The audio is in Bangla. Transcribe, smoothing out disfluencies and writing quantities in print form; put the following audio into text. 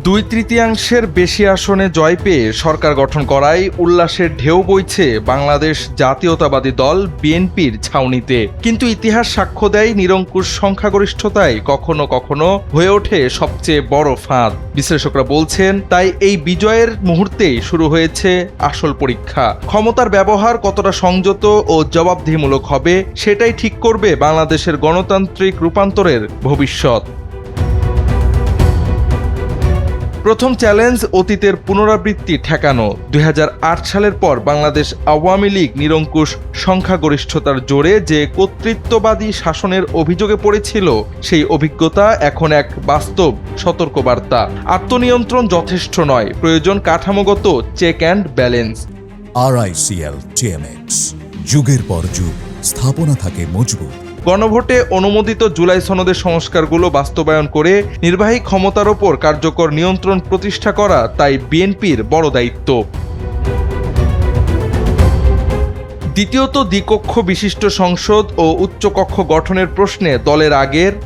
2/3 বেশি আসনে জয় পেয়ে সরকার গঠন করায় উল্লাসের ঢেউ বইছে বাংলাদেশ জাতীয়তাবাদী দল বিএনপির ছাউনিতে। কিন্তু ইতিহাস সাক্ষ্য দেয় নিরঙ্কুশ সংখ্যাগরিষ্ঠতায় কখনো কখনো হয়ে ওঠে সবচেয়ে বড় ফাঁদ। বিশ্লেষকরা বলছেন তাই এই বিজয়ের মুহূর্তেই শুরু হয়েছে আসল পরীক্ষা। ক্ষমতার ব্যবহার কতটা সংযত ও জবাবদিহিমূলক হবে সেটাই ঠিক করবে বাংলাদেশের গণতান্ত্রিক রূপান্তরের ভবিষ্যৎ। প্রথম চ্যালেঞ্জ অতীতের পুনরাবৃত্তি ঠেকানো। 2008 সালের পর বাংলাদেশ আওয়ামী লীগ নিরঙ্কুশ সংখ্যাগরিষ্ঠতার জোরে যে কর্তৃত্ববাদী শাসনের অভিযোগে পড়েছিল, সেই অভিজ্ঞতা এখন এক বাস্তব সতর্কবার্তা। আত্মনিয়ন্ত্রণ যথেষ্ট নয়, প্রয়োজন কাঠামোগত check and balance. RICL TMX, যুগের পর যুগ স্থাপনা থাকে মজবুত। গণভোটে অনুমোদিত জুলাই সনদের সংস্কারগুলো বাস্তবায়ন করে নির্বাহী ক্ষমতার ওপর কার্যকর নিয়ন্ত্রণ প্রতিষ্ঠা করা তাই বিএনপির বড় দায়িত্ব। দ্বিতীয়ত, দ্বিকক্ষ বিশিষ্ট সংসদ ও উচ্চকক্ষ গঠনের প্রশ্নে দলের আগের